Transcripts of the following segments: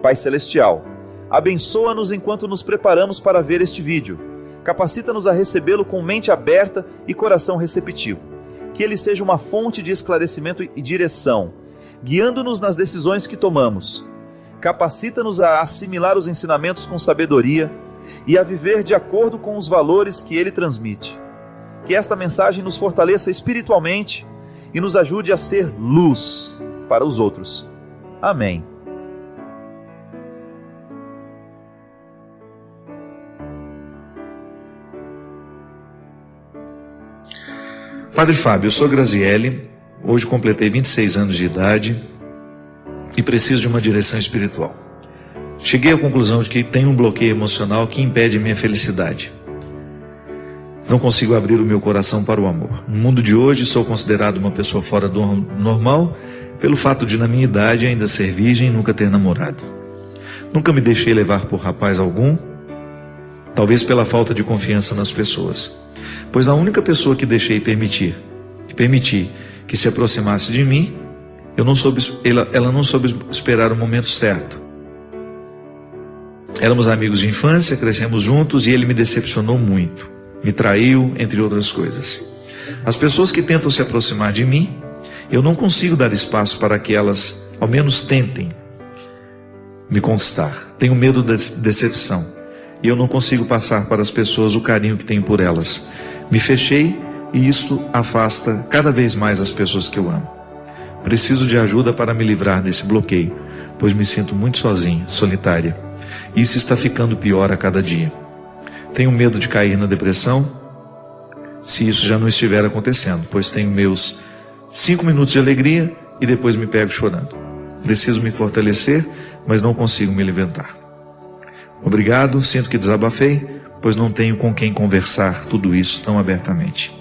Pai Celestial, abençoa-nos enquanto nos preparamos para ver este vídeo. Capacita-nos a recebê-lo com mente aberta e coração receptivo. Que ele seja uma fonte de esclarecimento e direção, guiando-nos nas decisões que tomamos. Capacita-nos a assimilar os ensinamentos com sabedoria e a viver de acordo com os valores que ele transmite. Que esta mensagem nos fortaleça espiritualmente e nos ajude a ser luz para os outros. Amém. Padre Fábio, eu sou Graziele, hoje completei 26 anos de idade e preciso de uma direção espiritual. Cheguei à conclusão de que tenho um bloqueio emocional que impede minha felicidade. Não consigo abrir o meu coração para o amor. No mundo de hoje sou considerado uma pessoa fora do normal pelo fato de, na minha idade, ainda ser virgem e nunca ter namorado. Nunca me deixei levar por rapaz algum, talvez pela falta de confiança nas pessoas. Pois a única pessoa que deixei permiti que se aproximasse de mim, ela não soube esperar o momento certo. Éramos amigos de infância, crescemos juntos e ele me decepcionou muito. Me traiu, entre outras coisas. As pessoas que tentam se aproximar de mim, eu não consigo dar espaço para que elas, ao menos, tentem me conquistar. Tenho medo da decepção e eu não consigo passar para as pessoas o carinho que tenho por elas. Me fechei e isto afasta cada vez mais as pessoas que eu amo. Preciso de ajuda para me livrar desse bloqueio, pois me sinto muito sozinha, solitária. Isso está ficando pior a cada dia. Tenho medo de cair na depressão, se isso já não estiver acontecendo, pois tenho meus 5 minutos de alegria e depois me pego chorando. Preciso me fortalecer, mas não consigo me levantar. Obrigado, sinto que desabafei, pois não tenho com quem conversar tudo isso tão abertamente.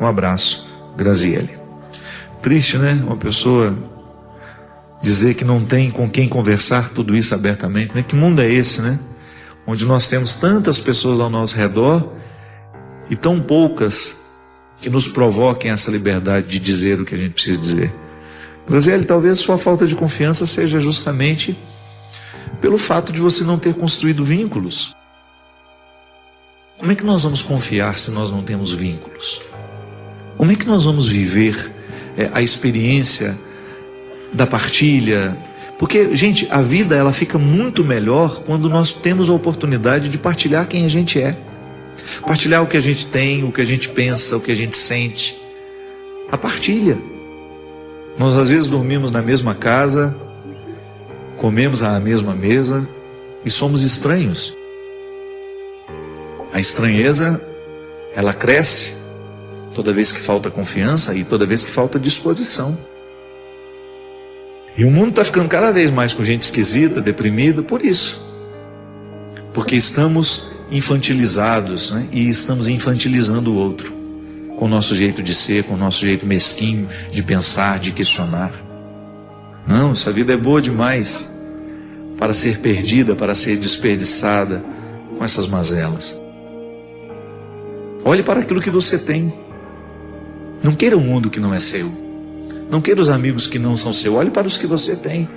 Um abraço, Graziele. Triste, né? Uma pessoa dizer que não tem com quem conversar tudo isso abertamente, né? Que mundo é esse, né? Onde nós temos tantas pessoas ao nosso redor e tão poucas que nos provoquem essa liberdade de dizer o que a gente precisa dizer. Graziele, talvez sua falta de confiança seja justamente pelo fato de você não ter construído vínculos. Como é que nós vamos confiar se nós não temos vínculos? Como é que nós vamos viver a experiência da partilha? Porque, gente, a vida ela fica muito melhor quando nós temos a oportunidade de partilhar quem a gente é. Partilhar o que a gente tem, o que a gente pensa, o que a gente sente. A partilha. Nós às vezes dormimos na mesma casa, comemos à mesma mesa e somos estranhos. A estranheza, ela cresce toda vez que falta confiança e toda vez que falta disposição. E o mundo está ficando cada vez mais com gente esquisita, deprimida, por isso. Porque estamos infantilizados, né? E estamos infantilizando o outro. Com o nosso jeito de ser, com o nosso jeito mesquinho de pensar, de questionar. Não, essa vida é boa demais para ser perdida, para ser desperdiçada com essas mazelas. Olhe para aquilo que você tem. Não queira um mundo que não é seu. Não queira os amigos que não são seus. Olhe para os que você tem.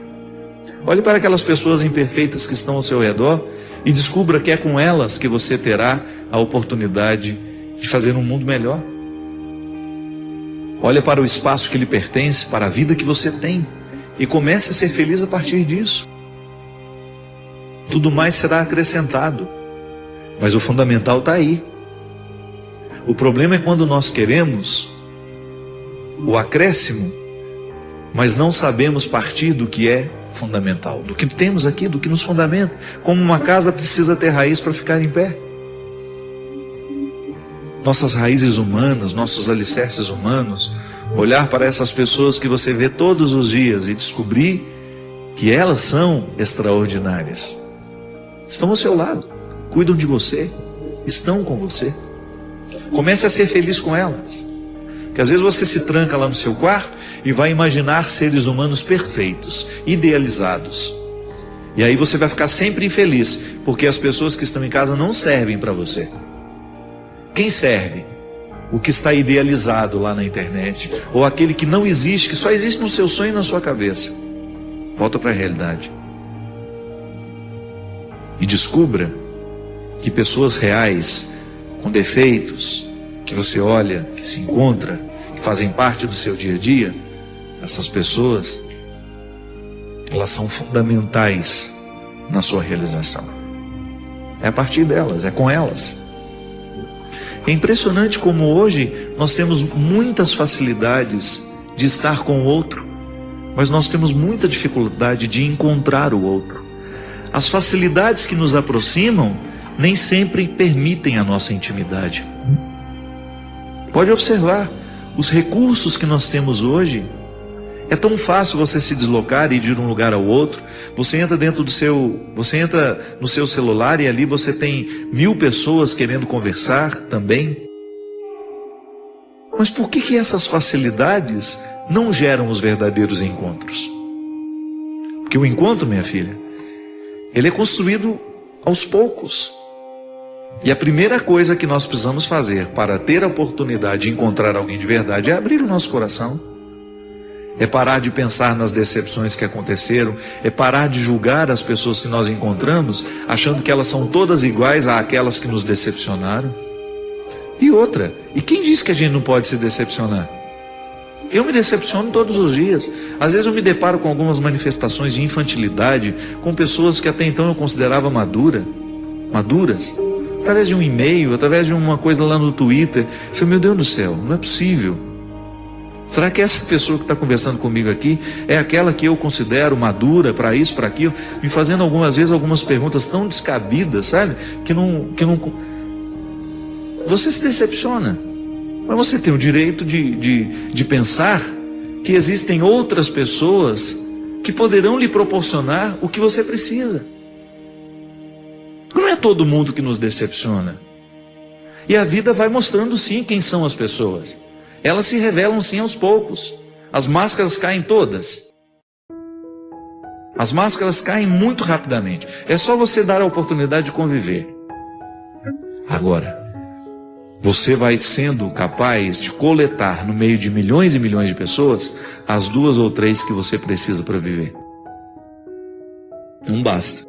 Olhe para aquelas pessoas imperfeitas que estão ao seu redor e descubra que é com elas que você terá a oportunidade de fazer um mundo melhor. Olhe para o espaço que lhe pertence, para a vida que você tem e comece a ser feliz a partir disso. Tudo mais será acrescentado, mas o fundamental está aí. O problema é quando nós queremos o acréscimo, mas não sabemos partir do que é fundamental, do que temos aqui, do que nos fundamenta. Como uma casa precisa ter raiz para ficar em pé. Nossas raízes humanas, nossos alicerces humanos, olhar para essas pessoas que você vê todos os dias e descobrir que elas são extraordinárias. Estão ao seu lado, cuidam de você, estão com você. Comece a ser feliz com elas. Porque às vezes você se tranca lá no seu quarto e vai imaginar seres humanos perfeitos, idealizados. E aí você vai ficar sempre infeliz, porque as pessoas que estão em casa não servem para você. Quem serve? O que está idealizado lá na internet, ou aquele que não existe, que só existe no seu sonho e na sua cabeça. Volta para a realidade. e descubra que pessoas reais, com defeitos, que você olha, que se encontra, que fazem parte do seu dia a dia, essas pessoas, elas são fundamentais na sua realização. É a partir delas, é com elas. É impressionante como hoje nós temos muitas facilidades de estar com o outro, mas nós temos muita dificuldade de encontrar o outro. As facilidades que nos aproximam nem sempre permitem a nossa intimidade. Pode observar, os recursos que nós temos hoje, é tão fácil você se deslocar e ir de um lugar ao outro. Você entra no seu celular e ali você tem 1000 pessoas querendo conversar também. Mas por que essas facilidades não geram os verdadeiros encontros? Porque o encontro, minha filha, ele é construído aos poucos. E a primeira coisa que nós precisamos fazer para ter a oportunidade de encontrar alguém de verdade é abrir o nosso coração. É parar de pensar nas decepções que aconteceram, é parar de julgar as pessoas que nós encontramos, achando que elas são todas iguais àquelas que nos decepcionaram. E outra, e quem disse que a gente não pode se decepcionar? Eu me decepciono todos os dias. Às vezes eu me deparo com algumas manifestações de infantilidade, com pessoas que até então eu considerava maduras, através de um e-mail, através de uma coisa lá no Twitter. Eu falei, meu Deus do céu, não é possível. Será que essa pessoa que está conversando comigo aqui é aquela que eu considero madura para isso, para aquilo, me fazendo algumas vezes algumas perguntas tão descabidas, sabe? Que não... Você se decepciona, mas você tem o direito de pensar que existem outras pessoas que poderão lhe proporcionar o que você precisa. Não é todo mundo que nos decepciona. E a vida vai mostrando sim quem são as pessoas. Elas se revelam sim aos poucos. As máscaras caem todas. As máscaras caem muito rapidamente. É só você dar a oportunidade de conviver. Agora, você vai sendo capaz de coletar no meio de milhões e milhões de pessoas as 2 ou 3 que você precisa para viver. Não basta.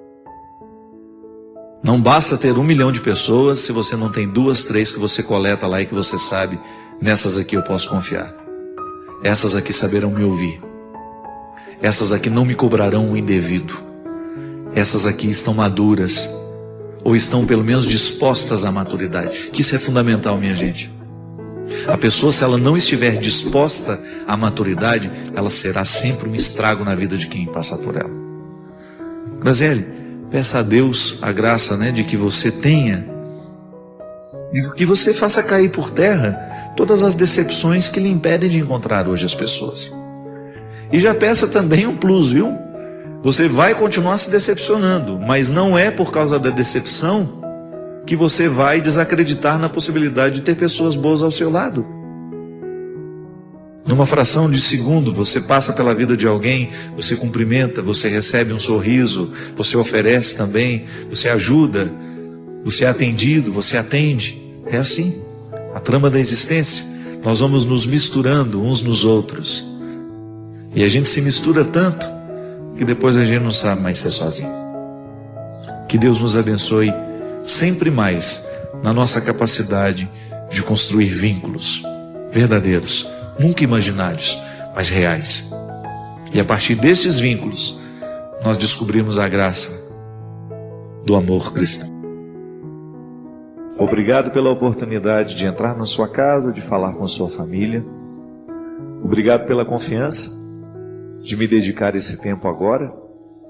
Não basta ter 1 milhão de pessoas se você não tem 2, 3 que você coleta lá e que você sabe, nessas aqui eu posso confiar. Essas aqui saberão me ouvir. Essas aqui não me cobrarão o indevido. Essas aqui estão maduras, ou estão pelo menos dispostas à maturidade. Que isso é fundamental, minha gente. A pessoa, se ela não estiver disposta à maturidade, ela será sempre um estrago na vida de quem passa por ela. Graziele, peça a Deus a graça, de que você tenha, de que você faça cair por terra todas as decepções que lhe impedem de encontrar hoje as pessoas. E já peça também um plus, viu? Você vai continuar se decepcionando, mas não é por causa da decepção que você vai desacreditar na possibilidade de ter pessoas boas ao seu lado. Numa fração de segundo, você passa pela vida de alguém, você cumprimenta, você recebe um sorriso, você oferece também, você ajuda, você é atendido, você atende. É assim, a trama da existência. Nós vamos nos misturando uns nos outros. E a gente se mistura tanto que depois a gente não sabe mais ser sozinho. Que Deus nos abençoe sempre mais na nossa capacidade de construir vínculos verdadeiros, nunca imaginários, mas reais. E a partir desses vínculos, nós descobrimos a graça do amor cristão. Obrigado pela oportunidade de entrar na sua casa, de falar com sua família. Obrigado pela confiança de me dedicar esse tempo agora,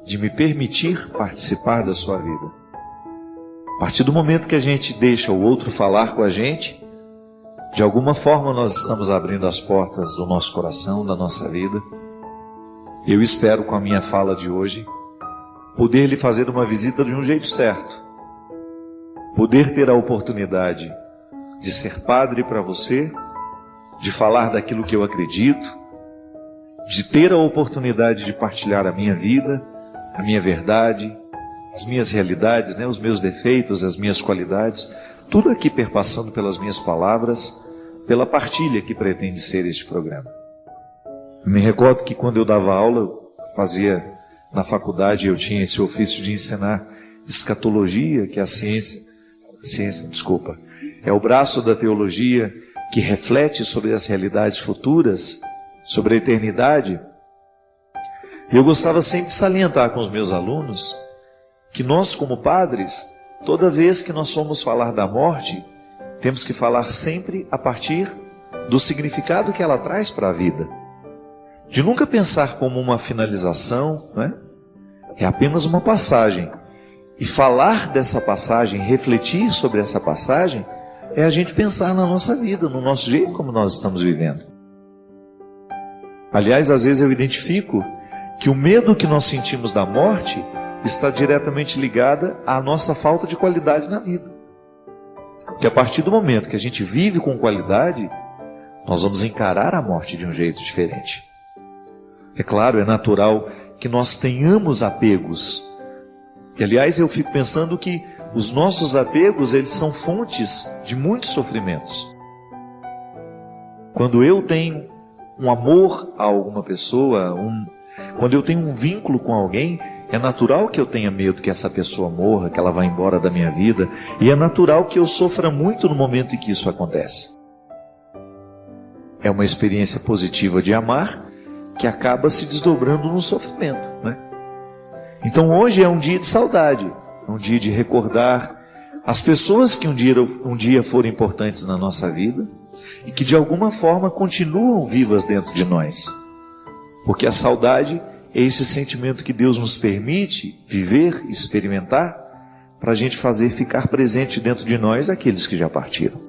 de me permitir participar da sua vida. A partir do momento que a gente deixa o outro falar com a gente, de alguma forma nós estamos abrindo as portas do nosso coração, da nossa vida. Eu espero, com a minha fala de hoje, poder lhe fazer uma visita de um jeito certo. Poder ter a oportunidade de ser padre para você, de falar daquilo que eu acredito, de ter a oportunidade de partilhar a minha vida, a minha verdade, as minhas realidades, os meus defeitos, as minhas qualidades, tudo aqui perpassando pelas minhas palavras, pela partilha que pretende ser este programa. Eu me recordo que quando eu dava aula, fazia na faculdade, eu tinha esse ofício de ensinar escatologia, que é é o braço da teologia que reflete sobre as realidades futuras, sobre a eternidade. E eu gostava sempre de salientar com os meus alunos que nós, como padres, toda vez que nós formos falar da morte, temos que falar sempre a partir do significado que ela traz para a vida. De nunca pensar como uma finalização, né? É apenas uma passagem. E falar dessa passagem, refletir sobre essa passagem, é a gente pensar na nossa vida, no nosso jeito como nós estamos vivendo. Aliás, às vezes eu identifico que o medo que nós sentimos da morte está diretamente ligada à nossa falta de qualidade na vida. Porque a partir do momento que a gente vive com qualidade, nós vamos encarar a morte de um jeito diferente. É claro, é natural que nós tenhamos apegos. E aliás, eu fico pensando que os nossos apegos, eles são fontes de muitos sofrimentos. Quando eu tenho um amor a alguma pessoa, quando eu tenho um vínculo com alguém, é natural que eu tenha medo que essa pessoa morra, que ela vá embora da minha vida. E é natural que eu sofra muito no momento em que isso acontece. É uma experiência positiva de amar que acaba se desdobrando no sofrimento, né? Então hoje é um dia de saudade, um dia de recordar as pessoas que um dia foram importantes na nossa vida e que de alguma forma continuam vivas dentro de nós. Porque a saudade é esse sentimento que Deus nos permite viver, experimentar, para a gente fazer ficar presente dentro de nós aqueles que já partiram.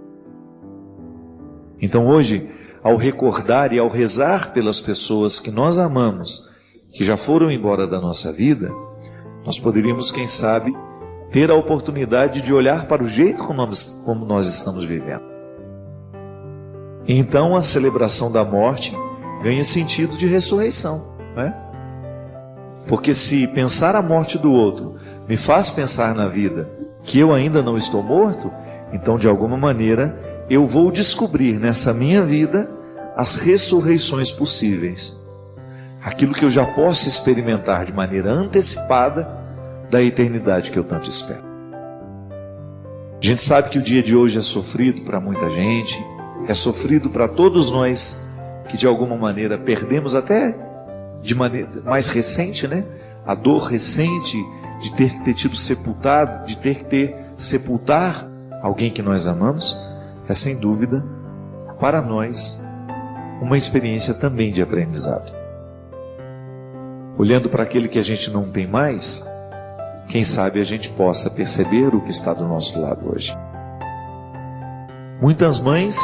Então hoje, ao recordar e ao rezar pelas pessoas que nós amamos, que já foram embora da nossa vida, nós poderíamos, quem sabe, ter a oportunidade de olhar para o jeito como nós estamos vivendo. Então a celebração da morte ganha sentido de ressurreição, né? Porque se pensar a morte do outro me faz pensar na vida que eu ainda não estou morto, então de alguma maneira eu vou descobrir nessa minha vida as ressurreições possíveis. Aquilo que eu já posso experimentar de maneira antecipada da eternidade que eu tanto espero. A gente sabe que o dia de hoje é sofrido para muita gente, é sofrido para todos nós que de alguma maneira perdemos até de maneira mais recente, né? A dor recente de ter que ter tido sepultado, de ter que sepultar alguém que nós amamos, é sem dúvida para nós uma experiência também de aprendizado. Olhando para aquele que a gente não tem mais, quem sabe a gente possa perceber o que está do nosso lado hoje. Muitas mães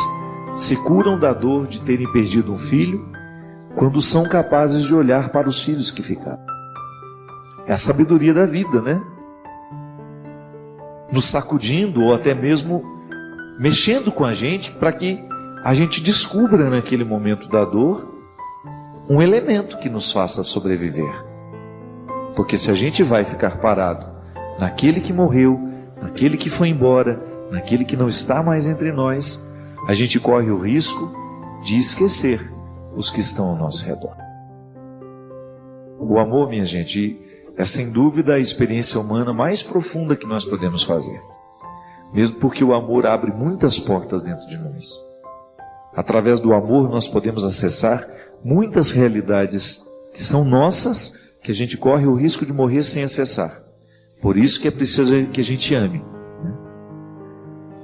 se curam da dor de terem perdido um filho quando são capazes de olhar para os filhos que ficaram. É a sabedoria da vida, né? Nos sacudindo ou até mesmo mexendo com a gente para que a gente descubra naquele momento da dor um elemento que nos faça sobreviver. Porque se a gente vai ficar parado naquele que morreu, naquele que foi embora, naquele que não está mais entre nós, a gente corre o risco de esquecer os que estão ao nosso redor. O amor, minha gente, é sem dúvida a experiência humana mais profunda que nós podemos fazer. Mesmo porque o amor abre muitas portas dentro de nós. Através do amor nós podemos acessar muitas realidades que são nossas, que a gente corre o risco de morrer sem acessar. Por isso que é preciso que a gente ame.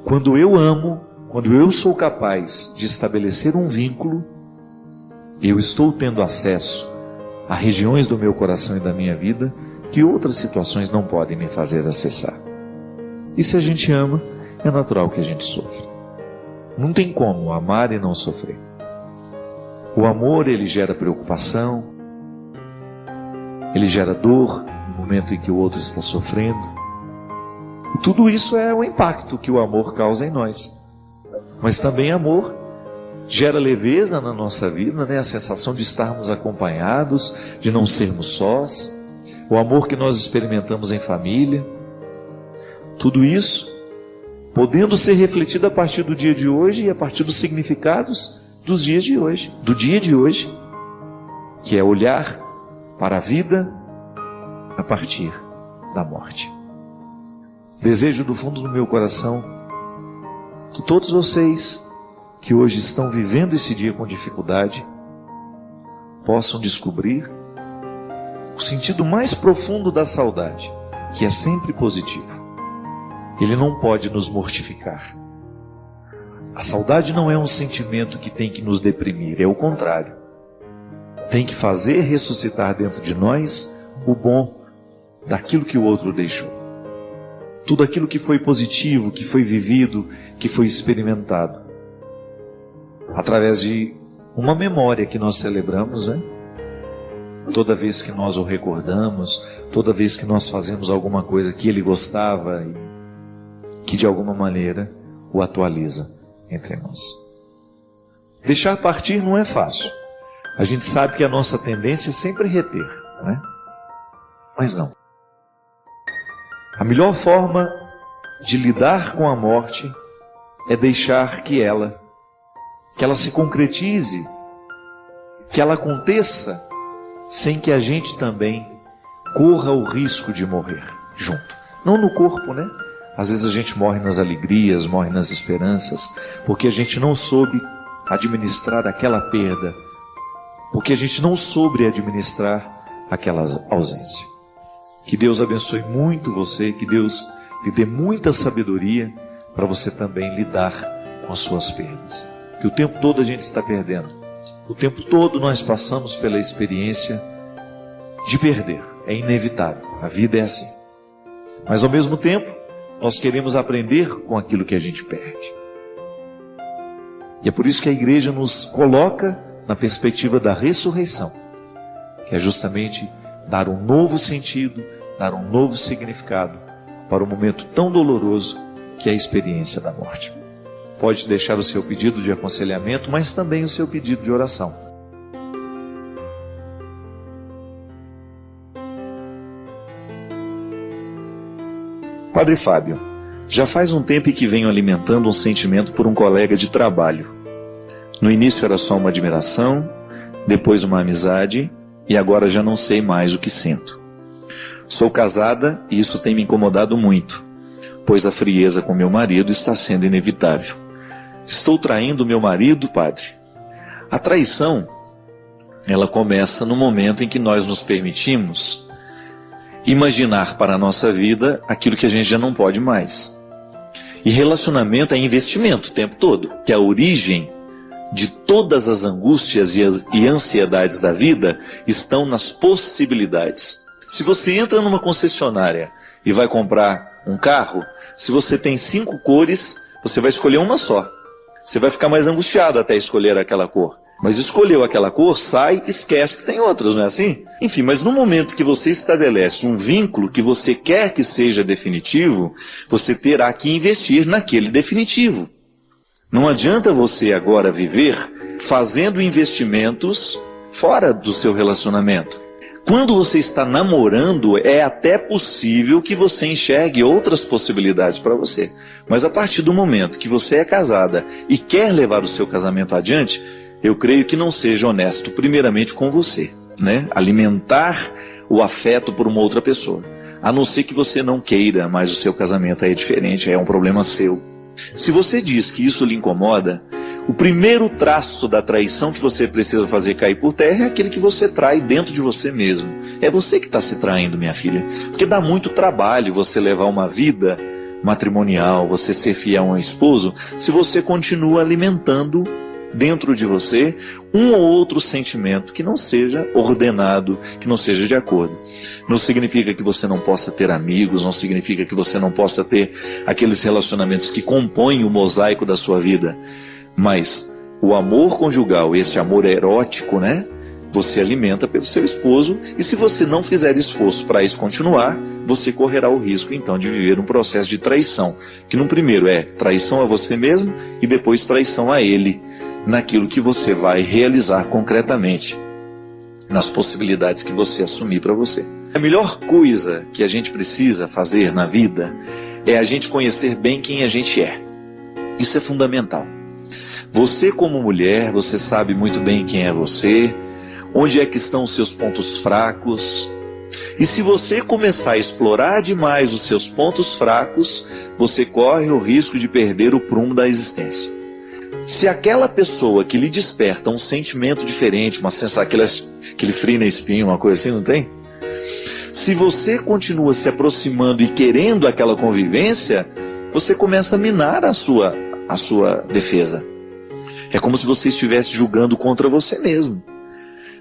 Quando eu amo, quando eu sou capaz de estabelecer um vínculo, eu estou tendo acesso a regiões do meu coração e da minha vida que outras situações não podem me fazer acessar. E se a gente ama, é natural que a gente sofra. Não tem como amar e não sofrer. O amor, ele gera preocupação, ele gera dor no momento em que o outro está sofrendo. E tudo isso é o impacto que o amor causa em nós. Mas também amor gera leveza na nossa vida, né? A sensação de estarmos acompanhados, de não sermos sós. O amor que nós experimentamos em família. Tudo isso podendo ser refletido a partir do dia de hoje e a partir dos significados dos dias de hoje, do dia de hoje, que é olhar para a vida a partir da morte. Desejo do fundo do meu coração que todos vocês que hoje estão vivendo esse dia com dificuldade possam descobrir o sentido mais profundo da saudade, que é sempre positivo. Ele não pode nos mortificar. A saudade não é um sentimento que tem que nos deprimir, é o contrário. Tem que fazer ressuscitar dentro de nós o bom daquilo que o outro deixou. Tudo aquilo que foi positivo, que foi vivido, que foi experimentado. Através de uma memória que nós celebramos, né? Toda vez que nós o recordamos, toda vez que nós fazemos alguma coisa que ele gostava e que de alguma maneira o atualiza entre nós. Deixar partir não é fácil. A gente sabe que a nossa tendência é sempre reter, né? Mas não. A melhor forma de lidar com a morte é deixar que ela se concretize, que ela aconteça, sem que a gente também corra o risco de morrer junto. Não no corpo, né? Às vezes a gente morre nas alegrias, morre nas esperanças, porque a gente não soube administrar aquela perda, porque a gente não soube administrar aquela ausência. Que Deus abençoe muito você, que Deus lhe dê muita sabedoria para você também lidar com as suas perdas. Que o tempo todo a gente está perdendo. O tempo todo nós passamos pela experiência de perder. É inevitável. A vida é assim. Mas ao mesmo tempo, nós queremos aprender com aquilo que a gente perde. E é por isso que a igreja nos coloca na perspectiva da ressurreição, que é justamente dar um novo sentido, dar um novo significado para um momento tão doloroso que é a experiência da morte. Pode deixar o seu pedido de aconselhamento, mas também o seu pedido de oração. Padre Fábio, já faz um tempo que venho alimentando um sentimento por um colega de trabalho. No início era só uma admiração, depois uma amizade, e agora já não sei mais o que sinto. Sou casada e isso tem me incomodado muito, pois a frieza com meu marido está sendo inevitável. Estou traindo meu marido, padre? A traição, ela começa no momento em que nós nos permitimos imaginar para a nossa vida aquilo que a gente já não pode mais. E relacionamento é investimento o tempo todo, que a origem de todas as angústias e ansiedades da vida estão nas possibilidades. Se você entra numa concessionária e vai comprar um carro, se você tem 5 cores, você vai escolher uma só. Você vai ficar mais angustiado até escolher aquela cor. Mas escolheu aquela cor, sai, esquece que tem outras, não é assim? Enfim, mas no momento que você estabelece um vínculo que você quer que seja definitivo, você terá que investir naquele definitivo. Não adianta você agora viver fazendo investimentos fora do seu relacionamento. Quando você está namorando, é até possível que você enxergue outras possibilidades para você. Mas a partir do momento que você é casada e quer levar o seu casamento adiante, eu creio que não seja honesto primeiramente com você, né? Alimentar o afeto por uma outra pessoa. A não ser que você não queira, mas o seu casamento aí é diferente, é um problema seu. Se você diz que isso lhe incomoda, o primeiro traço da traição que você precisa fazer cair por terra é aquele que você trai dentro de você mesmo. É você que está se traindo, minha filha. Porque dá muito trabalho você levar uma vida matrimonial, você ser fiel a um esposo, se você continua alimentando dentro de você um ou outro sentimento que não seja ordenado, que não seja de acordo. Não significa que você não possa ter amigos, não significa que você não possa ter aqueles relacionamentos que compõem o mosaico da sua vida. Mas o amor conjugal, esse amor erótico, né? Você alimenta pelo seu esposo, e se você não fizer esforço para isso continuar, você correrá o risco então de viver um processo de traição, que no primeiro é traição a você mesmo e depois traição a ele, naquilo que você vai realizar concretamente, nas possibilidades que você assumir para você. A melhor coisa que a gente precisa fazer na vida é a gente conhecer bem quem a gente é. Isso é fundamental. Você como mulher, você sabe muito bem quem é você, onde é que estão os seus pontos fracos, E se você começar a explorar demais os seus pontos fracos, você corre o risco de perder o prumo da existência. Se aquela pessoa que lhe desperta um sentimento diferente, uma sensação, aquele frio na espinha, uma coisa assim, não tem? Se você continua se aproximando e querendo aquela convivência, você começa a minar a sua defesa. É como se você estivesse julgando contra você mesmo.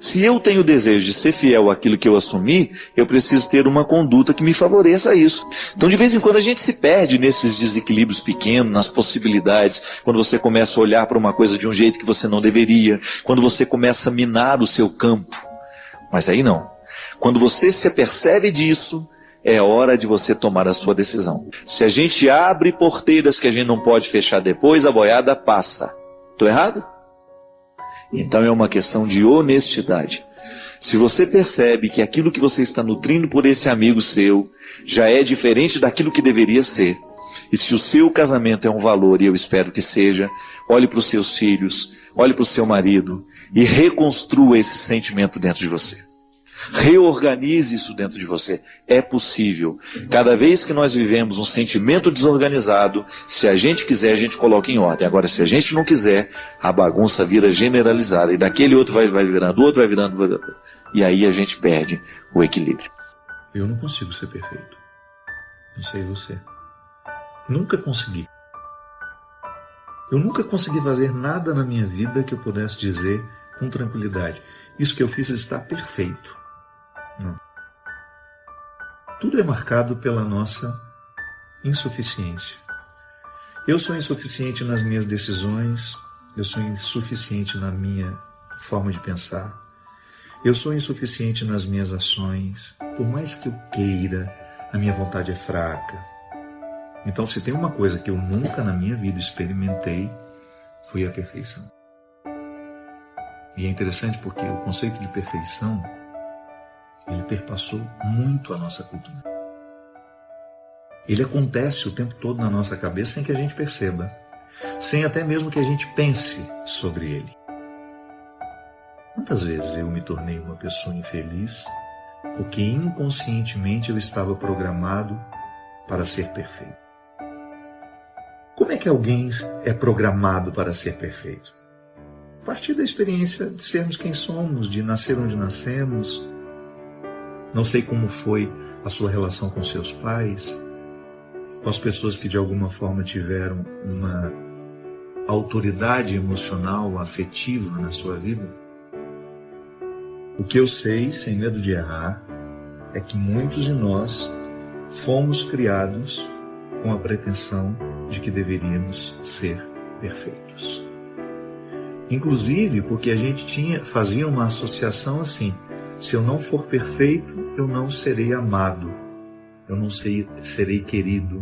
Se eu tenho o desejo de ser fiel àquilo que eu assumi, eu preciso ter uma conduta que me favoreça isso. Então, de vez em quando, a gente se perde nesses desequilíbrios pequenos, nas possibilidades, quando você começa a olhar para uma coisa de um jeito que você não deveria, quando você começa a minar o seu campo. Mas aí não. Quando você se apercebe disso, é hora de você tomar a sua decisão. Se a gente abre porteiras que a gente não pode fechar depois, a boiada passa. Estou errado? Então é uma questão de honestidade. Se você percebe que aquilo que você está nutrindo por esse amigo seu já é diferente daquilo que deveria ser, e se o seu casamento é um valor, e eu espero que seja, olhe para os seus filhos, olhe para o seu marido e reconstrua esse sentimento dentro de você. Reorganize isso dentro de você. É possível. Cada vez que nós vivemos um sentimento desorganizado, se a gente quiser, a gente coloca em ordem. Agora, se a gente não quiser, a bagunça vira generalizada. E daquele outro vai virando, o outro vai virando. E aí a gente perde o equilíbrio. Eu não consigo ser perfeito. Não sei você. Nunca consegui. Eu nunca consegui fazer nada na minha vida que eu pudesse dizer com tranquilidade: isso que eu fiz está perfeito. Não. Tudo é marcado pela nossa insuficiência. Eu sou insuficiente nas minhas decisões, eu sou insuficiente na minha forma de pensar, eu sou insuficiente nas minhas ações. Por mais que eu queira, a minha vontade é fraca. Então, se tem uma coisa que eu nunca na minha vida experimentei, foi a perfeição. E é interessante porque o conceito de perfeição, ele perpassou muito a nossa cultura. Ele acontece o tempo todo na nossa cabeça sem que a gente perceba, sem até mesmo que a gente pense sobre ele. Quantas vezes eu me tornei uma pessoa infeliz porque inconscientemente eu estava programado para ser perfeito? Como é que alguém é programado para ser perfeito? A partir da experiência de sermos quem somos, de nascer onde nascemos. Não sei como foi a sua relação com seus pais, com as pessoas que de alguma forma tiveram uma autoridade emocional, afetiva na sua vida. O que eu sei, sem medo de errar, é que muitos de nós fomos criados com a pretensão de que deveríamos ser perfeitos. Inclusive porque a gente fazia uma associação assim: se eu não for perfeito, eu não serei amado, eu não serei querido,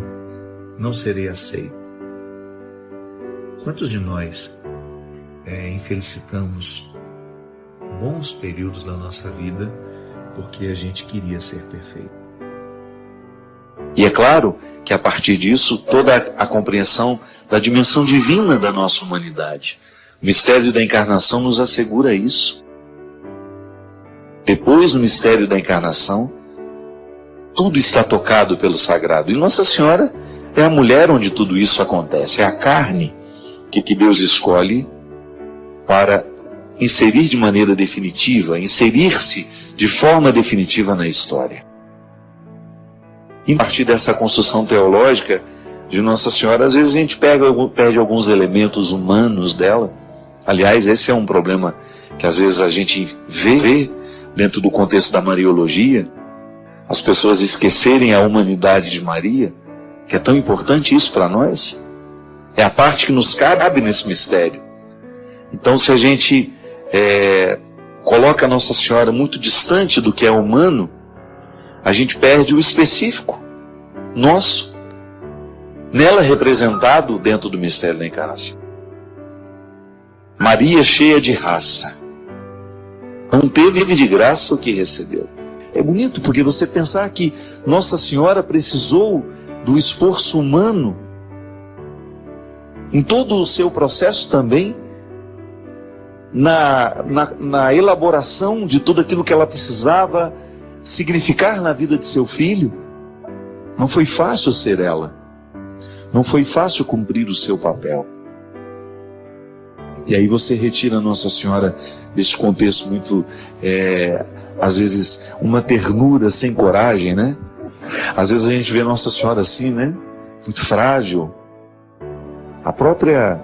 não serei aceito. Quantos de nós infelicitamos bons períodos da nossa vida porque a gente queria ser perfeito? E é claro que a partir disso, toda a compreensão da dimensão divina da nossa humanidade. O mistério da encarnação nos assegura isso. Depois, no mistério da encarnação, tudo está tocado pelo sagrado. E Nossa Senhora é a mulher onde tudo isso acontece. É a carne que Deus escolhe para inserir de maneira definitiva, inserir-se de forma definitiva na história. E a partir dessa construção teológica de Nossa Senhora, às vezes a gente perde alguns elementos humanos dela. Aliás, esse é um problema que às vezes a gente vê dentro do contexto da Mariologia, as pessoas esquecerem a humanidade de Maria, que é tão importante isso para nós. É a parte que nos cabe nesse mistério. Então, se a gente coloca a Nossa Senhora muito distante do que é humano, a gente perde o específico nosso, nela representado dentro do mistério da encarnação. Maria cheia de raça, não teve de graça o que recebeu. É bonito porque você pensar que Nossa Senhora precisou do esforço humano em todo o seu processo também, na elaboração de tudo aquilo que ela precisava significar na vida de seu filho. Não foi fácil ser ela. Não foi fácil cumprir o seu papel. E aí você retira Nossa Senhora desse contexto muito, às vezes, uma ternura sem coragem, né? Às vezes a gente vê Nossa Senhora assim, né? Muito frágil. A própria,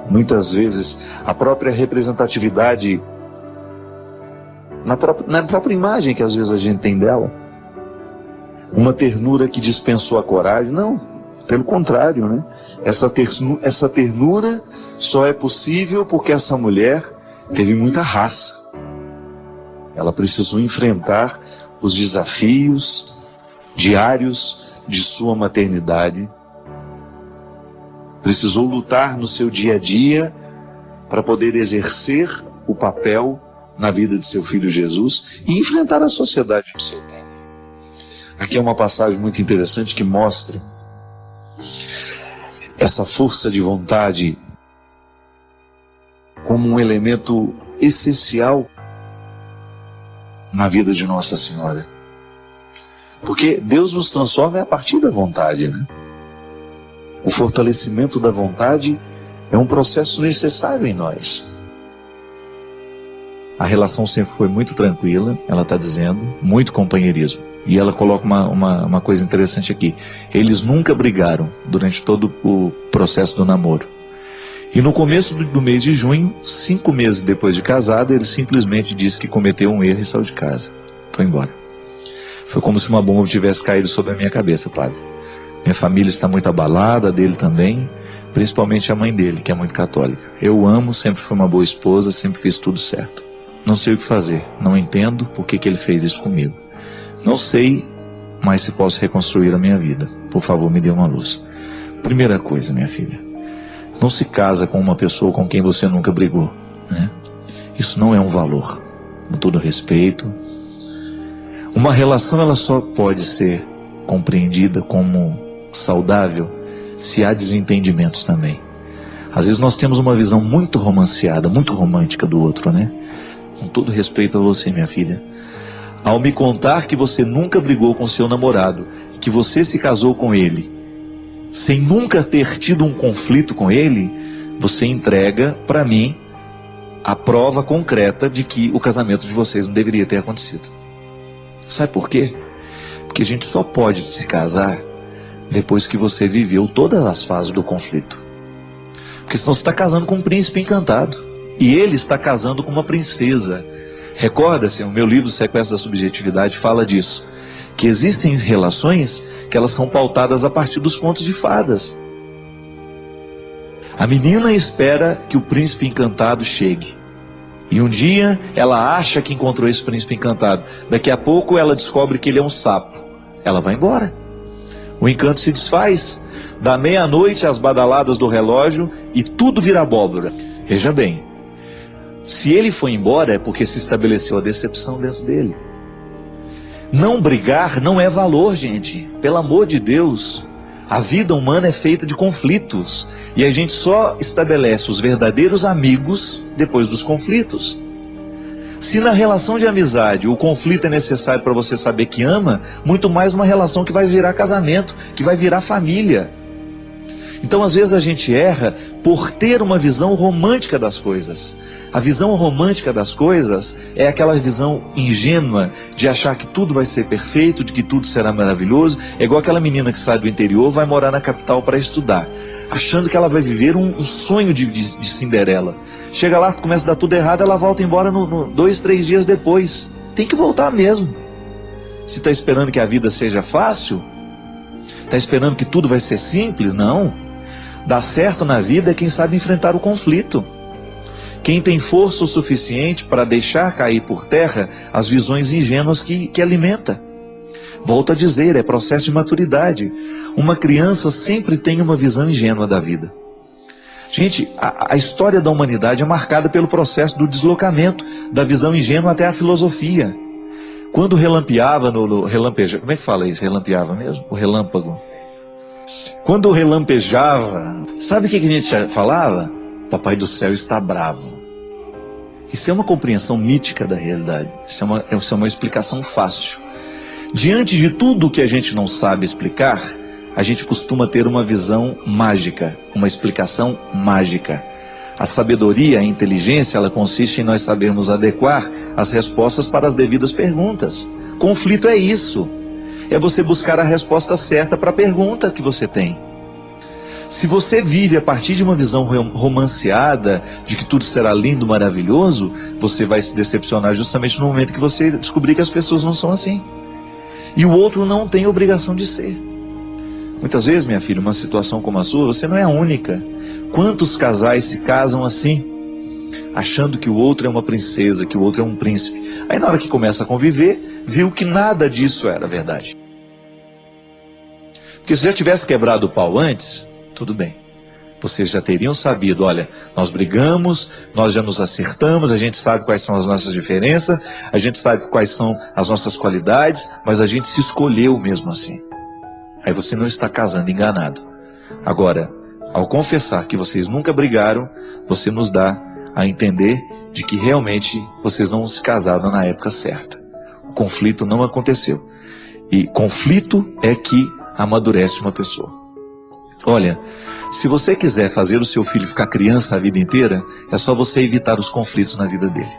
muitas vezes, a própria representatividade na própria imagem que às vezes a gente tem dela. Uma ternura que dispensou a coragem. Não, pelo contrário, né? Essa ternura só é possível porque essa mulher teve muita raça. Ela precisou enfrentar os desafios diários de sua maternidade. Precisou lutar no seu dia a dia para poder exercer o papel na vida de seu filho Jesus e enfrentar a sociedade do seu tempo. Aqui é uma passagem muito interessante que mostra essa força de vontade como um elemento essencial na vida de Nossa Senhora. Porque Deus nos transforma a partir da vontade, né? O fortalecimento da vontade é um processo necessário em nós. A relação sempre foi muito tranquila, ela está dizendo, muito companheirismo. E ela coloca uma coisa interessante aqui. Eles nunca brigaram durante todo o processo do namoro. E no começo do mês de junho, 5 meses depois de casado, ele simplesmente disse que cometeu um erro e saiu de casa. Foi embora. Foi como se uma bomba tivesse caído sobre a minha cabeça, padre. Minha família está muito abalada, a dele também, principalmente a mãe dele, que é muito católica. Eu o amo, sempre fui uma boa esposa, sempre fiz tudo certo. Não sei o que fazer, não entendo por que ele fez isso comigo. Não sei mais se posso reconstruir a minha vida. Por favor, me dê uma luz. Primeira coisa, minha filha, não se casa com uma pessoa com quem você nunca brigou, né? Isso não é um valor, com todo respeito. Uma relação, ela só pode ser compreendida como saudável se há desentendimentos também. Às vezes nós temos uma visão muito romanceada, muito romântica do outro, né? Com todo respeito a você, minha filha, ao me contar que você nunca brigou com seu namorado, que você se casou com ele, sem nunca ter tido um conflito com ele, você entrega para mim a prova concreta de que o casamento de vocês não deveria ter acontecido. Sabe por quê? Porque a gente só pode se casar depois que você viveu todas as fases do conflito. Porque senão você está casando com um príncipe encantado. E ele está casando com uma princesa. Recorda-se, o meu livro Sequestro da Subjetividade fala disso. Que existem relações que elas são pautadas a partir dos contos de fadas. A menina espera que o príncipe encantado chegue. E um dia ela acha que encontrou esse príncipe encantado. Daqui a pouco ela descobre que ele é um sapo. Ela vai embora. O encanto se desfaz. Da meia-noite às badaladas do relógio e tudo vira abóbora. Veja bem. Se ele foi embora é porque se estabeleceu a decepção dentro dele. Não brigar não é valor, gente. Pelo amor de Deus. A vida humana é feita de conflitos. E a gente só estabelece os verdadeiros amigos depois dos conflitos. Se na relação de amizade o conflito é necessário para você saber que ama, muito mais uma relação que vai virar casamento, que vai virar família. Então às vezes a gente erra por ter uma visão romântica das coisas. A visão romântica das coisas é aquela visão ingênua de achar que tudo vai ser perfeito, de que tudo será maravilhoso. É igual aquela menina que sai do interior, vai morar na capital para estudar, achando que ela vai viver um sonho de Cinderela. Chega lá, começa a dar tudo errado, ela volta embora 2, 3 dias depois. Tem que voltar mesmo. Se está esperando que a vida seja fácil, está esperando que tudo vai ser simples, não. Dá certo na vida é quem sabe enfrentar o conflito. Quem tem força o suficiente para deixar cair por terra as visões ingênuas que alimenta. Volto a dizer, é processo de maturidade. Uma criança sempre tem uma visão ingênua da vida. Gente, a história da humanidade é marcada pelo processo do deslocamento da visão ingênua até a filosofia. Quando relampeava relampejava, como é que fala isso? Relampeava mesmo? O relâmpago. Quando relampejava, sabe o que a gente falava? Papai do céu está bravo. Isso é uma compreensão mítica da realidade. Isso é uma explicação fácil. Diante de tudo que a gente não sabe explicar, a gente costuma ter uma visão mágica, uma explicação mágica. A sabedoria, a inteligência, ela consiste em nós sabermos adequar as respostas para as devidas perguntas. Conflito é isso. É você buscar a resposta certa para a pergunta que você tem. Se você vive a partir de uma visão romanceada, de que tudo será lindo, maravilhoso, você vai se decepcionar justamente no momento que você descobrir que as pessoas não são assim. E o outro não tem obrigação de ser. Muitas vezes, minha filha, uma situação como a sua, você não é a única. Quantos casais se casam assim, achando que o outro é uma princesa, que o outro é um príncipe? Aí na hora que começa a conviver, viu que nada disso era verdade. Porque se já tivesse quebrado o pau antes, tudo bem. Vocês já teriam sabido, olha, nós brigamos, nós já nos acertamos, a gente sabe quais são as nossas diferenças, a gente sabe quais são as nossas qualidades, mas a gente se escolheu mesmo assim. Aí você não está casando enganado. Agora, ao confessar que vocês nunca brigaram, você nos dá a entender de que realmente vocês não se casaram na época certa. O conflito não aconteceu. E conflito é que amadurece uma pessoa. Olha, se você quiser fazer o seu filho ficar criança a vida inteira, é só você evitar os conflitos na vida dele.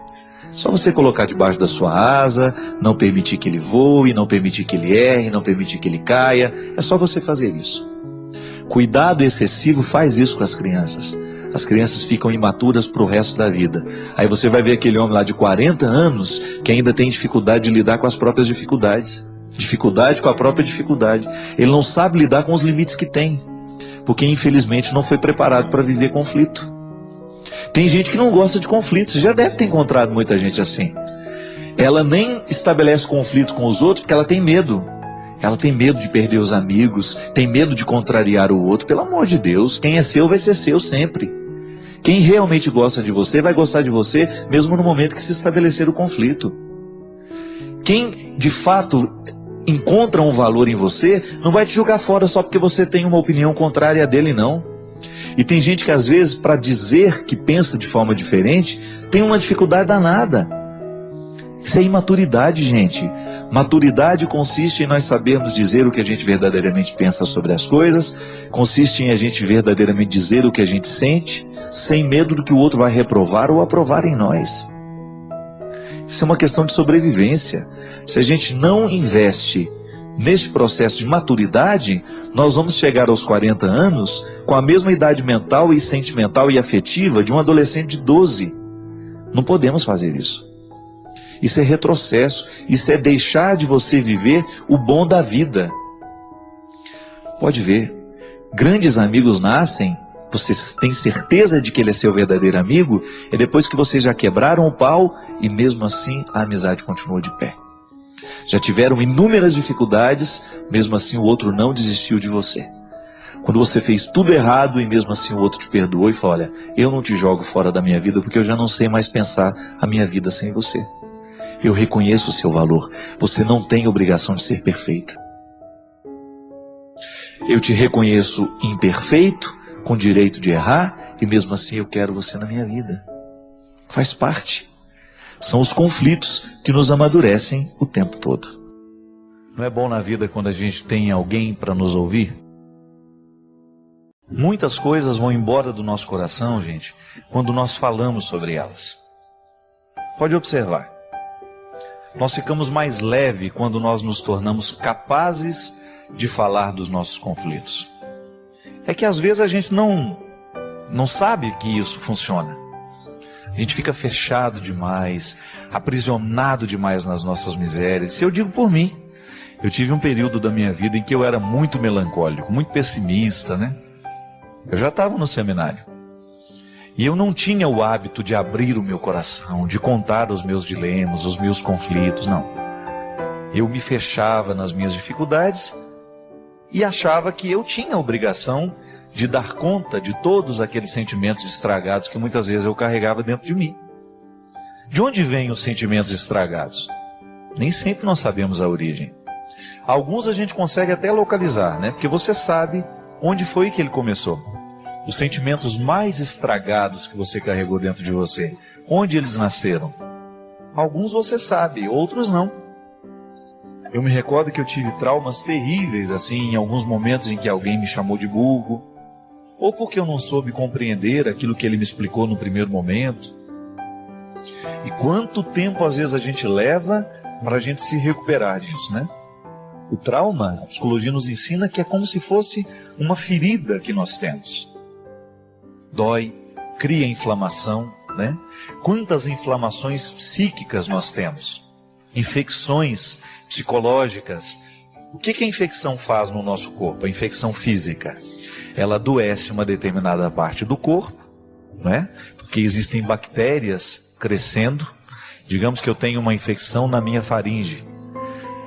Só você colocar debaixo da sua asa, não permitir que ele voe, não permitir que ele erre, não permitir que ele caia. É só você fazer isso. Cuidado excessivo faz isso com as crianças. As crianças ficam imaturas para o resto da vida. Aí você vai ver aquele homem lá de 40 anos que ainda tem dificuldade de lidar com as próprias dificuldades. Dificuldade com a própria dificuldade. Ele não sabe lidar com os limites que tem, porque infelizmente não foi preparado para viver conflito. Tem gente que não gosta de conflitos, já deve ter encontrado muita gente assim. Ela nem estabelece conflito com os outros porque ela tem medo. Ela tem medo de perder os amigos, tem medo de contrariar o outro. Pelo amor de Deus, quem é seu vai ser seu sempre. Quem realmente gosta de você vai gostar de você mesmo no momento que se estabelecer o conflito. Quem de fato encontra um valor em você não vai te jogar fora só porque você tem uma opinião contrária a dele, não. E tem gente que às vezes, para dizer que pensa de forma diferente, tem uma dificuldade danada. Isso é imaturidade, gente. Maturidade consiste em nós sabermos dizer o que a gente verdadeiramente pensa sobre as coisas, consiste em a gente verdadeiramente dizer o que a gente sente, sem medo do que o outro vai reprovar ou aprovar em nós. Isso é uma questão de sobrevivência. Se a gente não investe neste processo de maturidade, nós vamos chegar aos 40 anos com a mesma idade mental e sentimental e afetiva de um adolescente de 12. Não podemos fazer isso. Isso é retrocesso, isso é deixar de você viver o bom da vida. Pode ver, grandes amigos nascem, você tem certeza de que ele é seu verdadeiro amigo, é depois que vocês já quebraram o pau e mesmo assim a amizade continua de pé. Já tiveram inúmeras dificuldades, mesmo assim o outro não desistiu de você. Quando você fez tudo errado e mesmo assim o outro te perdoou e falou, olha, eu não te jogo fora da minha vida porque eu já não sei mais pensar a minha vida sem você. Eu reconheço o seu valor, você não tem obrigação de ser perfeita. Eu te reconheço imperfeito, com direito de errar, e mesmo assim eu quero você na minha vida. Faz parte. São os conflitos que nos amadurecem o tempo todo. Não é bom na vida quando a gente tem alguém para nos ouvir? Muitas coisas vão embora do nosso coração, gente, quando nós falamos sobre elas. Pode observar. Nós ficamos mais leve quando nós nos tornamos capazes de falar dos nossos conflitos. É que às vezes a gente não sabe que isso funciona. A gente fica fechado demais, aprisionado demais nas nossas misérias. Se eu digo por mim, eu tive um período da minha vida em que eu era muito melancólico, muito pessimista, né? Eu já estava no seminário. E eu não tinha o hábito de abrir o meu coração, de contar os meus dilemas, os meus conflitos, não. Eu me fechava nas minhas dificuldades e achava que eu tinha a obrigação de dar conta de todos aqueles sentimentos estragados que muitas vezes eu carregava dentro de mim. De onde vêm os sentimentos estragados? Nem sempre nós sabemos a origem. Alguns a gente consegue até localizar, né? Porque você sabe onde foi que ele começou. Os sentimentos mais estragados que você carregou dentro de você, Onde eles nasceram? Alguns você sabe, outros não. Eu me recordo que eu tive traumas terríveis, assim, em alguns momentos em que alguém me chamou de burro, ou porque eu não soube compreender aquilo que ele me explicou no primeiro momento. E quanto tempo às vezes a gente leva para a gente se recuperar disso, né? O trauma, a psicologia nos ensina que é como se fosse uma ferida que nós temos. Dói, cria inflamação, né? Quantas inflamações psíquicas nós temos? Infecções psicológicas. O que a infecção faz no nosso corpo? A infecção física. Ela adoece uma determinada parte do corpo, né? Porque existem bactérias crescendo. Digamos que eu tenho uma infecção na minha faringe.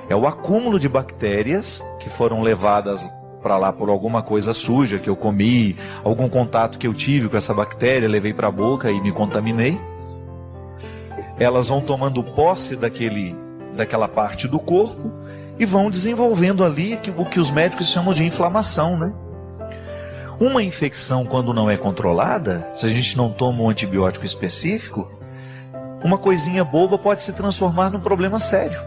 É o acúmulo de bactérias que foram levadas para lá por alguma coisa suja que eu comi, algum contato que eu tive com essa bactéria, levei para a boca e me contaminei. Elas vão tomando posse daquela parte do corpo e vão desenvolvendo ali o que os médicos chamam de inflamação, né? Uma infecção, quando não é controlada, se a gente não toma um antibiótico específico, uma coisinha boba pode se transformar num problema sério.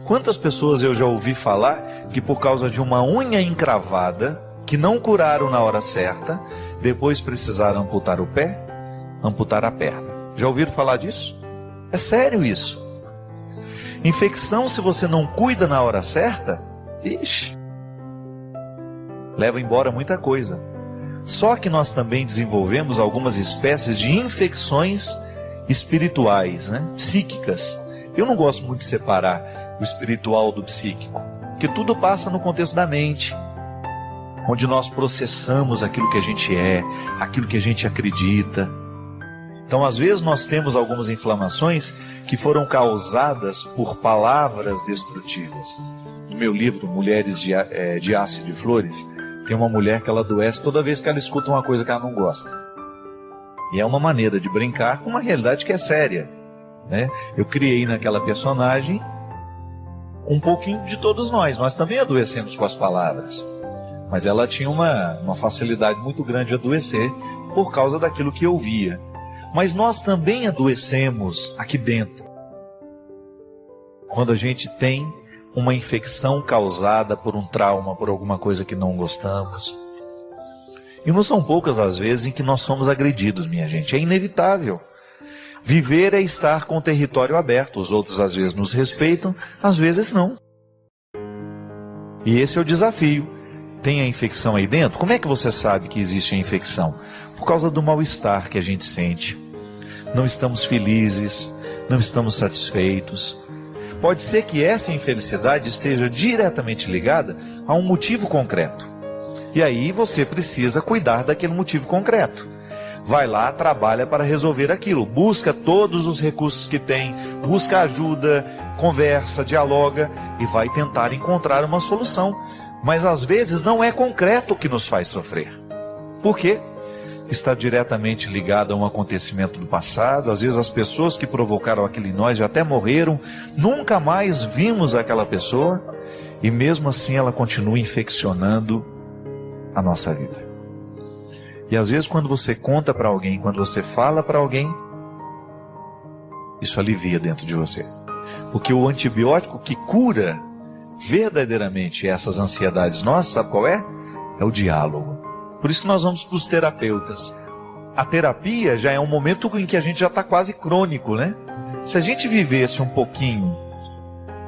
Quantas pessoas eu já ouvi falar que por causa de uma unha encravada, que não curaram na hora certa, depois precisaram amputar o pé, amputar a perna. Já ouviram falar disso? É sério isso. Infecção, se você não cuida na hora certa, ixi, leva embora muita coisa. Só que nós também desenvolvemos algumas espécies de infecções espirituais, né? Psíquicas. Eu não gosto muito de separar o espiritual do psíquico, porque tudo passa no contexto da mente, onde nós processamos aquilo que a gente é, aquilo que a gente acredita. Então, às vezes, nós temos algumas inflamações que foram causadas por palavras destrutivas. No meu livro, Mulheres de Ácido e Flores, tem uma mulher que ela adoece toda vez que ela escuta uma coisa que ela não gosta. E é uma maneira de brincar com uma realidade que é séria, né? Eu criei naquela personagem um pouquinho de todos nós. Nós também adoecemos com as palavras. Mas ela tinha uma facilidade muito grande de adoecer por causa daquilo que eu via. Mas nós também adoecemos aqui dentro. Quando a gente tem uma infecção causada por um trauma, por alguma coisa que não gostamos. E não são poucas as vezes em que nós somos agredidos, minha gente. É inevitável. Viver é estar com o território aberto. Os outros às vezes nos respeitam, às vezes não. E esse é o desafio. Tem a infecção aí dentro? Como é que você sabe que existe a infecção? Por causa do mal-estar que a gente sente. Não estamos felizes, não estamos satisfeitos. Pode ser que essa infelicidade esteja diretamente ligada a um motivo concreto. E aí você precisa cuidar daquele motivo concreto. Vai lá, trabalha para resolver aquilo. Busca todos os recursos que tem, busca ajuda, conversa, dialoga e vai tentar encontrar uma solução. Mas às vezes não é concreto o que nos faz sofrer. Por quê? Está diretamente ligado a um acontecimento do passado. Às vezes as pessoas que provocaram aquilo em nós já até morreram, nunca mais vimos aquela pessoa e mesmo assim ela continua infeccionando a nossa vida. E às vezes quando você conta para alguém, quando você fala para alguém, isso alivia dentro de você. Porque o antibiótico que cura verdadeiramente essas ansiedades nossas, sabe qual é? É o diálogo. Por isso que nós vamos para os terapeutas. A terapia já é um momento em que a gente já está quase crônico, né? Se a gente vivesse um pouquinho,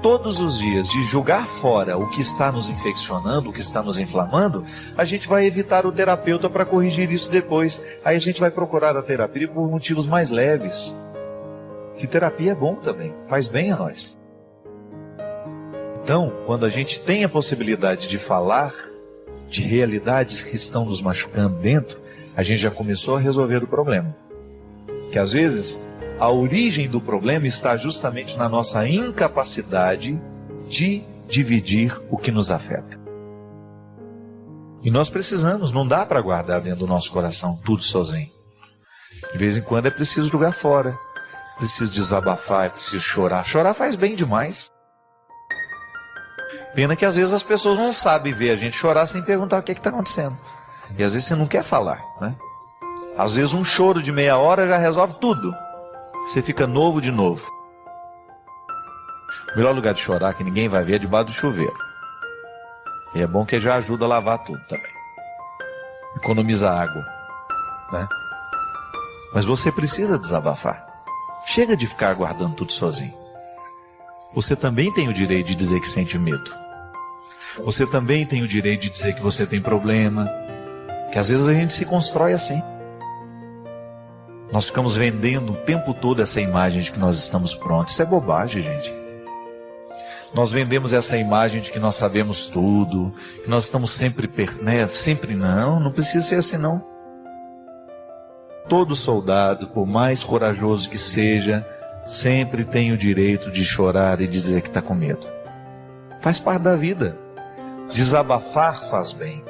todos os dias, de jogar fora o que está nos infeccionando, o que está nos inflamando, a gente vai evitar o terapeuta para corrigir isso depois. Aí a gente vai procurar a terapia por motivos mais leves. Que terapia é bom também, faz bem a nós. Então, quando a gente tem a possibilidade de falar de realidades que estão nos machucando dentro, a gente já começou a resolver o problema. Que às vezes a origem do problema está justamente na nossa incapacidade de dividir o que nos afeta. E nós precisamos, não dá para guardar dentro do nosso coração tudo sozinho. De vez em quando é preciso jogar fora, preciso desabafar, é preciso chorar. Chorar faz bem demais. Pena que às vezes as pessoas não sabem ver a gente chorar sem perguntar o que está acontecendo. E às vezes você não quer falar, né? Às vezes um choro de meia hora já resolve tudo. você fica novo de novo. O melhor lugar de chorar que ninguém vai ver é debaixo do chuveiro. E é bom que já ajuda a lavar tudo também. Economiza água, né? Mas você precisa desabafar. Chega de ficar aguardando tudo sozinho. Você também tem o direito de dizer que sente medo. Você também tem o direito de dizer que você tem problema. Que às vezes a gente se constrói assim. Nós ficamos vendendo o tempo todo essa imagem de que nós estamos prontos. Isso é bobagem, gente. Nós vendemos essa imagem de que nós sabemos tudo, que nós estamos sempre, né? Sempre não precisa ser assim não. Todo soldado, por mais corajoso que seja, sempre tem o direito de chorar e dizer que está com medo. Faz parte da vida. Desabafar faz bem.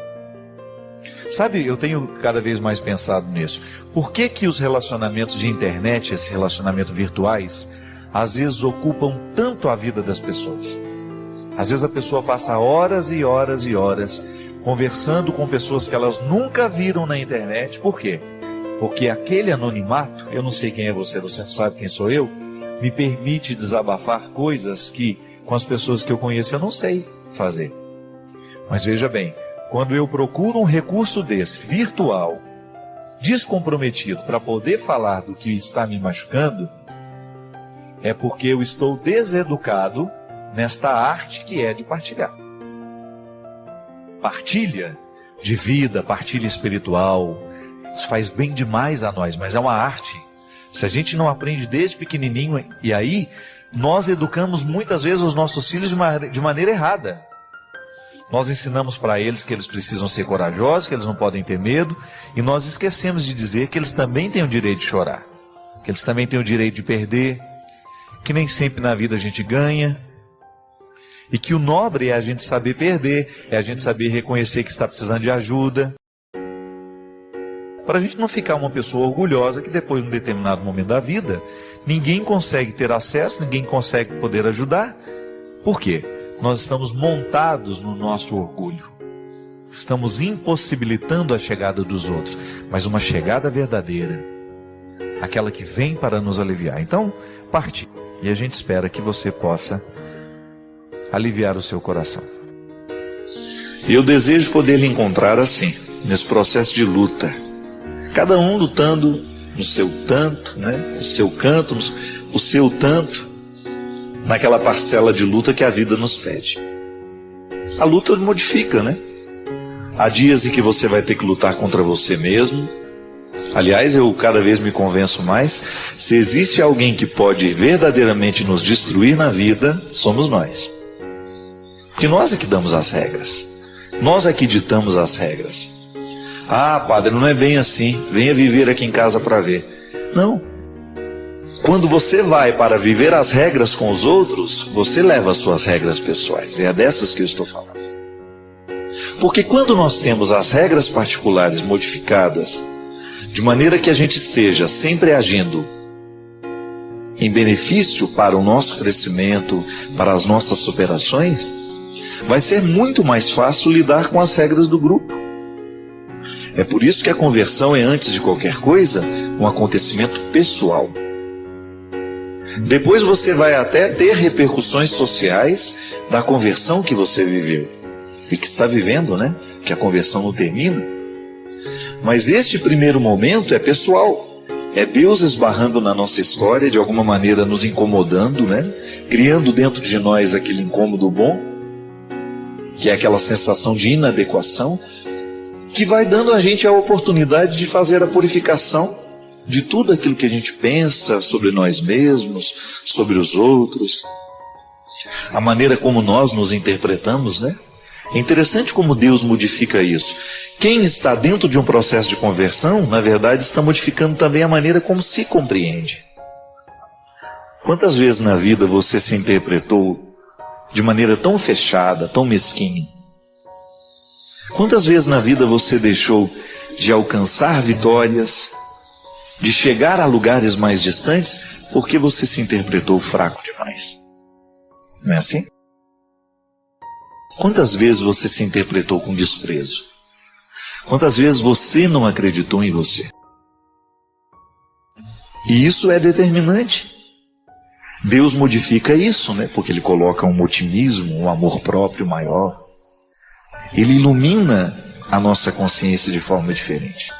Sabe, eu tenho cada vez mais pensado nisso. Por que que os relacionamentos de internet, esses relacionamentos virtuais, às vezes ocupam tanto a vida das pessoas? Às vezes a pessoa passa horas e horas e horas conversando com pessoas que elas nunca viram na internet. Por quê? Porque aquele anonimato, eu não sei quem é você sabe quem sou eu, me permite desabafar coisas que com as pessoas que eu conheço eu não sei fazer. Mas veja bem, quando eu procuro um recurso desse, virtual, descomprometido, para poder falar do que está me machucando, é porque eu estou deseducado nesta arte que é de partilhar. Partilha de vida, partilha espiritual, isso faz bem demais a nós, mas é uma arte. Se a gente não aprende desde pequenininho, e aí nós educamos muitas vezes os nossos filhos de maneira errada. Nós ensinamos para eles que eles precisam ser corajosos, que eles não podem ter medo, e nós esquecemos de dizer que eles também têm o direito de chorar, que eles também têm o direito de perder, que nem sempre na vida a gente ganha, e que o nobre é a gente saber perder, é a gente saber reconhecer que está precisando de ajuda, para a gente não ficar uma pessoa orgulhosa que depois, num determinado momento da vida, ninguém consegue ter acesso, ninguém consegue poder ajudar. Por quê? Nós estamos montados no nosso orgulho. Estamos impossibilitando a chegada dos outros, mas uma chegada verdadeira, aquela que vem para nos aliviar. Então, partilhe. E a gente espera que você possa aliviar o seu coração. Eu desejo poder lhe encontrar assim, nesse processo de luta. Cada um lutando no seu tanto, né? No seu canto, o seu tanto, naquela parcela de luta que a vida nos pede. A luta modifica, né? Há dias em que você vai ter que lutar contra você mesmo. Aliás, eu cada vez me convenço mais, se existe alguém que pode verdadeiramente nos destruir na vida, somos nós. Porque nós é que damos as regras. Nós é que ditamos as regras. Ah, padre, não é bem assim. Venha viver aqui em casa para ver. Não. Quando você vai para viver as regras com os outros, você leva as suas regras pessoais. É dessas que eu estou falando. Porque quando nós temos as regras particulares modificadas, de maneira que a gente esteja sempre agindo em benefício para o nosso crescimento, para as nossas superações, vai ser muito mais fácil lidar com as regras do grupo. É por isso que a conversão é, antes de qualquer coisa, um acontecimento pessoal. Depois você vai até ter repercussões sociais da conversão que você viveu. E que está vivendo, né? Que a conversão não termina. Mas este primeiro momento é pessoal. É Deus esbarrando na nossa história, de alguma maneira nos incomodando, né? Criando dentro de nós aquele incômodo bom, que é aquela sensação de inadequação, que vai dando a gente a oportunidade de fazer a purificação de tudo aquilo que a gente pensa sobre nós mesmos, sobre os outros, a maneira como nós nos interpretamos, né? É interessante como Deus modifica isso. Quem está dentro de um processo de conversão, na verdade, está modificando também a maneira como se compreende. Quantas vezes na vida você se interpretou de maneira tão fechada, tão mesquinha? Quantas vezes na vida você deixou de alcançar vitórias, de chegar a lugares mais distantes, porque você se interpretou fraco demais? Não é assim? Quantas vezes você se interpretou com desprezo? Quantas vezes você não acreditou em você? E isso é determinante. Deus modifica isso, né? Porque Ele coloca um otimismo, um amor próprio maior. Ele ilumina a nossa consciência de forma diferente.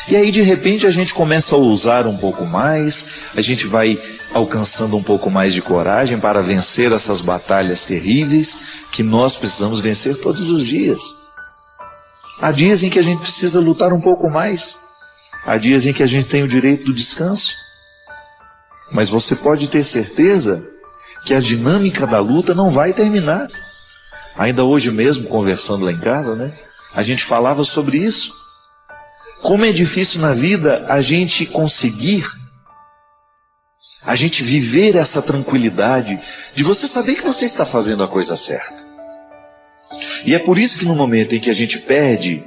E aí, de repente, a gente começa a ousar um pouco mais, a gente vai alcançando um pouco mais de coragem para vencer essas batalhas terríveis que nós precisamos vencer todos os dias. Há dias em que a gente precisa lutar um pouco mais. Há dias em que a gente tem o direito do descanso. Mas você pode ter certeza que a dinâmica da luta não vai terminar. Ainda hoje mesmo, conversando lá em casa, né? A gente falava sobre isso. Como é difícil na vida a gente conseguir, a gente viver essa tranquilidade de você saber que você está fazendo a coisa certa. E é por isso que no momento em que a gente perde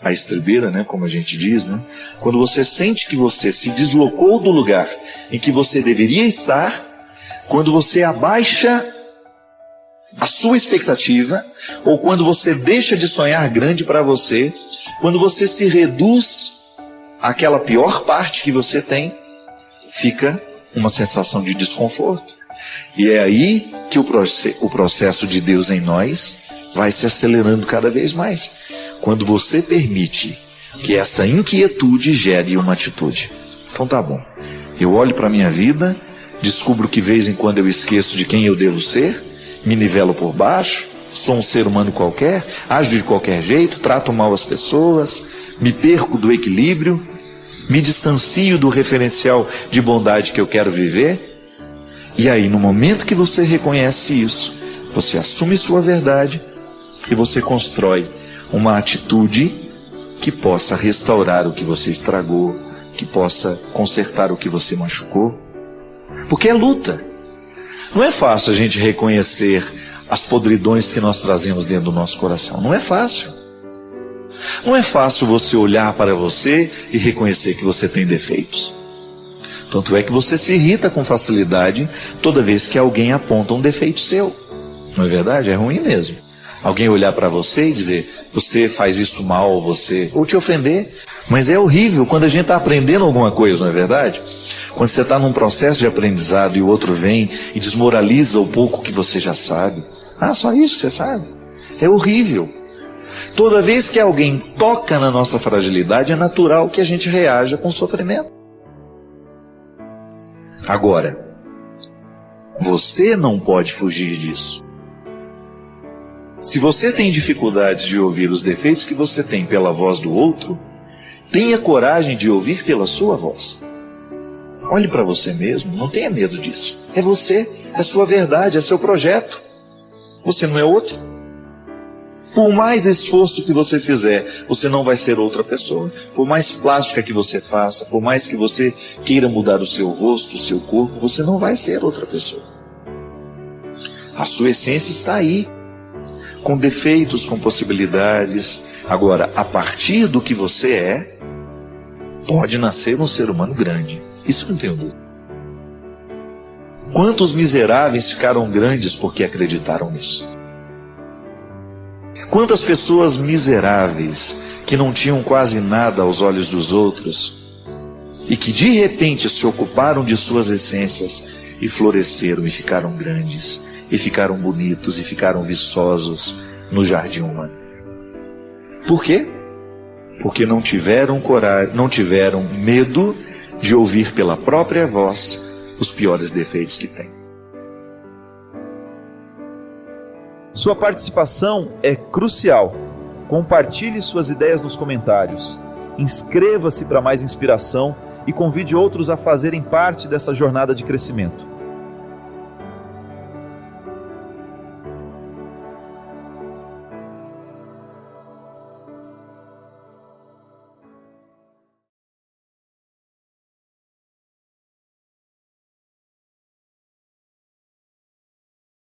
a estribeira, né, como a gente diz, né, quando você sente que você se deslocou do lugar em que você deveria estar, quando você abaixa a sua expectativa, ou quando você deixa de sonhar grande para você, quando você se reduz àquela pior parte que você tem, fica uma sensação de desconforto. E é aí que o processo de Deus em nós vai se acelerando cada vez mais. Quando você permite que essa inquietude gere uma atitude. Então tá bom, eu olho para a minha vida, descubro que de vez em quando eu esqueço de quem eu devo ser, me nivelo por baixo, sou um ser humano qualquer, ajo de qualquer jeito, trato mal as pessoas, me perco do equilíbrio, me distancio do referencial de bondade que eu quero viver. E aí, no momento que você reconhece isso, você assume sua verdade e você constrói uma atitude que possa restaurar o que você estragou, que possa consertar o que você machucou. Porque é luta. Não é fácil a gente reconhecer as podridões que nós trazemos dentro do nosso coração. Não é fácil. Não é fácil você olhar para você e reconhecer que você tem defeitos. Tanto é que você se irrita com facilidade toda vez que alguém aponta um defeito seu. Não é verdade? É ruim mesmo. Alguém olhar para você e dizer, você faz isso mal, ou te ofender. Mas é horrível quando a gente está aprendendo alguma coisa, não é verdade? Quando você está num processo de aprendizado e o outro vem e desmoraliza o pouco que você já sabe. Ah, só isso que você sabe? É horrível. Toda vez que alguém toca na nossa fragilidade, é natural que a gente reaja com sofrimento. Agora, você não pode fugir disso. Se você tem dificuldades de ouvir os defeitos que você tem pela voz do outro, tenha coragem de ouvir pela sua voz. Olhe para você mesmo, não tenha medo disso. É você, é sua verdade, é seu projeto. Você não é outro. Por mais esforço que você fizer, você não vai ser outra pessoa. Por mais plástica que você faça, por mais que você queira mudar o seu rosto, o seu corpo, você não vai ser outra pessoa. A sua essência está aí, com defeitos, com possibilidades. Agora, a partir do que você é, pode nascer um ser humano grande. Isso não tenho dúvida. Quantos miseráveis ficaram grandes porque acreditaram nisso? Quantas pessoas miseráveis que não tinham quase nada aos olhos dos outros e que de repente se ocuparam de suas essências e floresceram e ficaram grandes e ficaram bonitos e ficaram viçosos no jardim humano. Por quê? Porque não tiveram coragem, não tiveram medo de ouvir pela própria voz os piores defeitos que têm. Sua participação é crucial. Compartilhe suas ideias nos comentários. Inscreva-se para mais inspiração e convide outros a fazerem parte dessa jornada de crescimento.